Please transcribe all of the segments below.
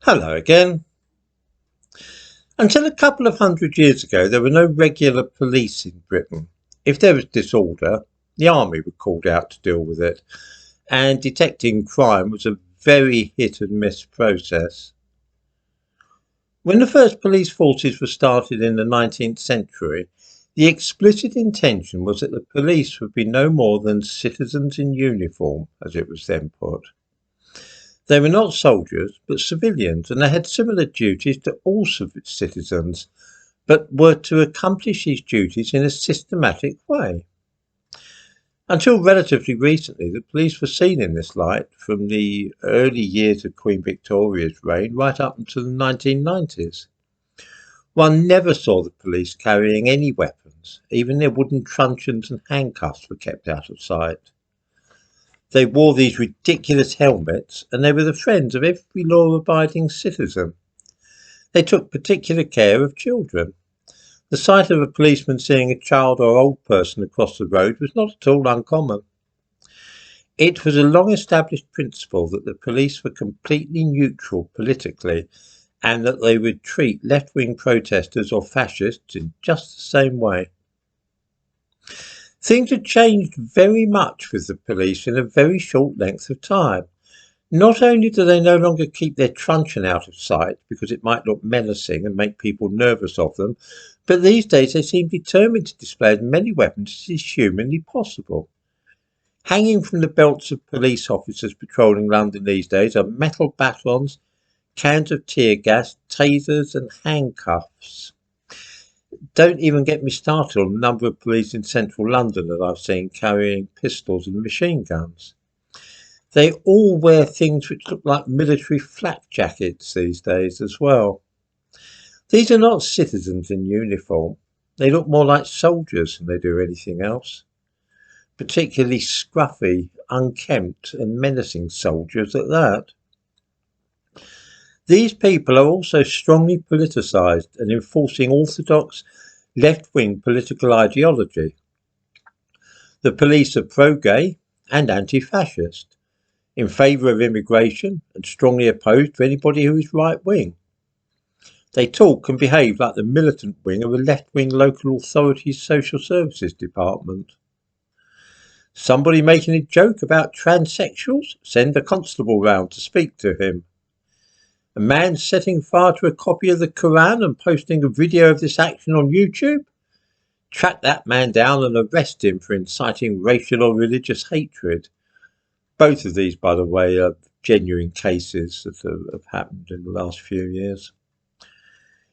Hello again. Until a couple of hundred years ago, there were no regular police in Britain. If there was disorder, the army were called out to deal with it, and detecting crime was a very hit and miss process. When the first police forces were started in the 19th century, the explicit intention was that the police would be no more than citizens in uniform, as it was then put. They were not soldiers, but civilians, and they had similar duties to all citizens, but were to accomplish these duties in a systematic way. Until relatively recently, the police were seen in this light from the early years of Queen Victoria's reign right up until the 1990s. One never saw the police carrying any weapons. Even their wooden truncheons and handcuffs were kept out of sight. They wore these ridiculous helmets, and they were the friends of every law-abiding citizen. They took particular care of children. The sight of a policeman seeing a child or old person across the road was not at all uncommon. It was a long-established principle that the police were completely neutral politically, and that they would treat left-wing protesters or fascists in just the same way. Things had changed very much with the police in a very short length of time. Not only do they no longer keep their truncheon out of sight because it might look menacing and make people nervous of them, but these days they seem determined to display as many weapons as is humanly possible. Hanging from the belts of police officers patrolling London these days are metal batons, cans of tear gas, tasers and handcuffs. Don't even get me started on the number of police in central London that I've seen carrying pistols and machine guns. They all wear things which look like military flak jackets these days as well. These are not citizens in uniform. They look more like soldiers than they do anything else. Particularly scruffy, unkempt and menacing soldiers at that. These people are also strongly politicised and enforcing orthodox left-wing political ideology. The police are pro-gay and anti-fascist, in favour of immigration and strongly opposed to anybody who is right-wing. They talk and behave like the militant wing of a left-wing local authority's social services department. Somebody making a joke about transsexuals? Send a constable round to speak to him. A man setting fire to a copy of the Quran and posting a video of this action on YouTube? Track that man down and arrest him for inciting racial or religious hatred. Both of these, by the way, are genuine cases that have happened in the last few years.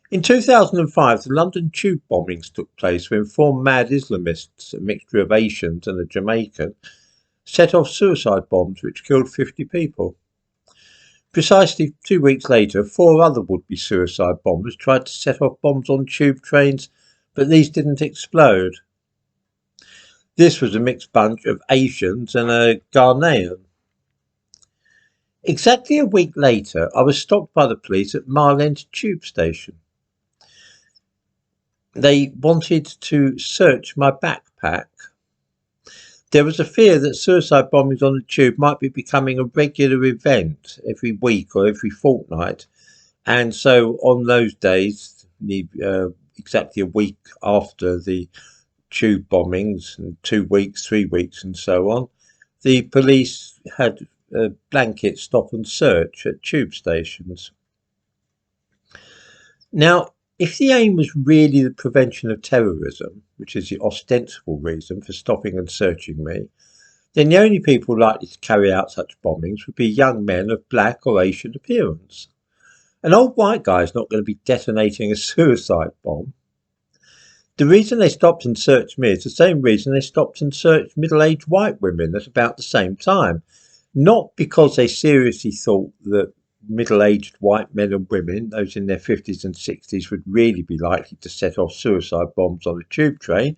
In 2005, the London tube bombings took place when four mad Islamists, a mixture of Asians and a Jamaican, set off suicide bombs which killed 50 people. Precisely 2 weeks later, four other would-be suicide bombers tried to set off bombs on tube trains, but these didn't explode. This was a mixed bunch of Asians and a Ghanaian. Exactly a week later, I was stopped by the police at Mile End tube station. They wanted to search my backpack. There was a fear that suicide bombings on the tube might be becoming a regular event every week or every fortnight. And so on those days, exactly a week after the tube bombings, and 2 weeks, 3 weeks and so on, the police had a blanket stop and search at tube stations. Now, if the aim was really the prevention of terrorism, which is the ostensible reason for stopping and searching me, then the only people likely to carry out such bombings would be young men of black or Asian appearance. An old white guy is not going to be detonating a suicide bomb. The reason they stopped and searched me is the same reason they stopped and searched middle-aged white women at about the same time. Not because they seriously thought that middle-aged white men and women, those in their 50s and 60s, would really be likely to set off suicide bombs on a tube train,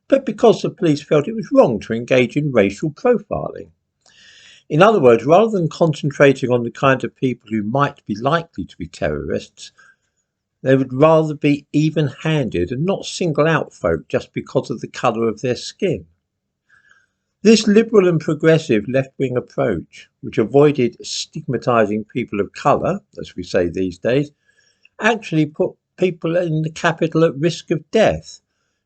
but because the police felt it was wrong to engage in racial profiling. In other words, rather than concentrating on the kind of people who might be likely to be terrorists, they would rather be even-handed and not single out folk just because of the colour of their skin. This liberal and progressive left-wing approach, which avoided stigmatising people of colour, as we say these days, actually put people in the capital at risk of death.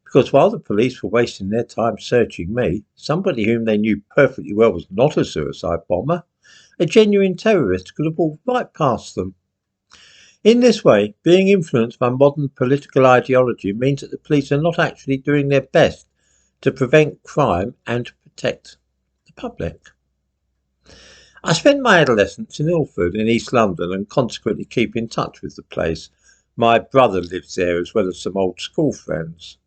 Because while the police were wasting their time searching me, somebody whom they knew perfectly well was not a suicide bomber, a genuine terrorist could have walked right past them. In this way, being influenced by modern political ideology means that the police are not actually doing their best to prevent crime and to protect the public. I spent my adolescence in Ilford in East London and consequently keep in touch with the place. My brother lives there as well as some old school friends.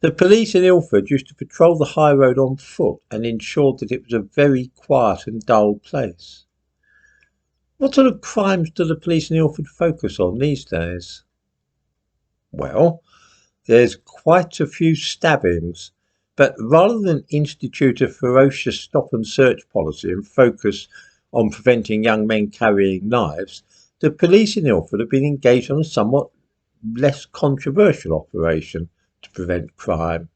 The police in Ilford used to patrol the high road on foot and ensured that it was a very quiet and dull place. What sort of crimes do the police in Ilford focus on these days? Well, there's quite a few stabbings, but rather than institute a ferocious stop and search policy and focus on preventing young men carrying knives, the police in Ilford have been engaged on a somewhat less controversial operation to prevent crime.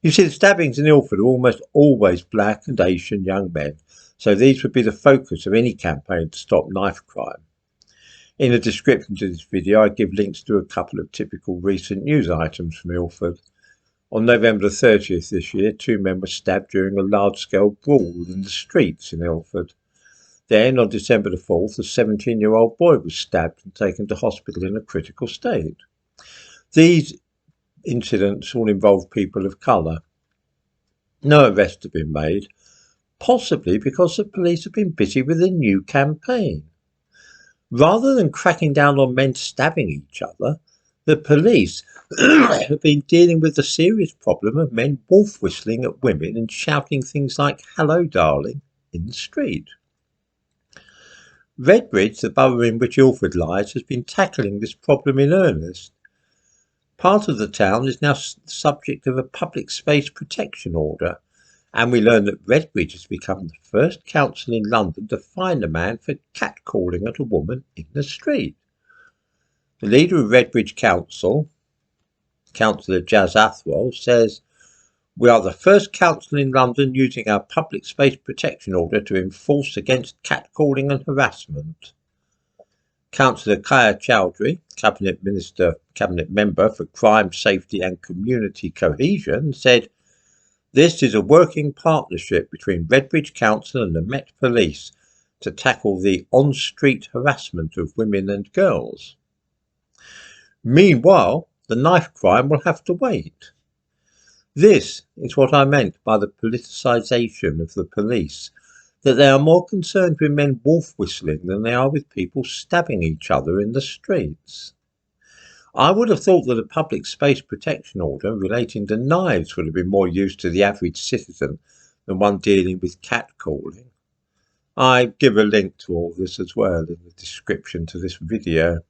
You see, the stabbings in Ilford are almost always black and Asian young men, so these would be the focus of any campaign to stop knife crime. In the description to this video, I give links to a couple of typical recent news items from Ilford. On November 30th this year, 2 men were stabbed during a large-scale brawl in the streets in Ilford. Then, on December 4th, a 17-year-old boy was stabbed and taken to hospital in a critical state. These incidents all involve people of colour. No arrests have been made, possibly because the police have been busy with a new campaign. Rather than cracking down on men stabbing each other, the police have been dealing with the serious problem of men wolf whistling at women and shouting things like "hello darling" in the street. Redbridge, the borough in which Ilford lies, has been tackling this problem in earnest. Part of the town is now subject of a public space protection order, and we learn that Redbridge has become the first council in London to fine a man for catcalling at a woman in the street. The leader of Redbridge Council, Councillor Jazz Athwell, says, "We are the first council in London using our public space protection order to enforce against catcalling and harassment." Councillor Kaya Chowdhury, Cabinet Member for Crime, Safety and Community Cohesion, said, "This is a working partnership between Redbridge Council and the Met Police to tackle the on-street harassment of women and girls." Meanwhile, the knife crime will have to wait. This is what I meant by the politicisation of the police, that they are more concerned with men wolf whistling than they are with people stabbing each other in the streets. I would have thought that a public space protection order relating to knives would have been more used to the average citizen than one dealing with catcalling. I give a link to all this as well in the description to this video.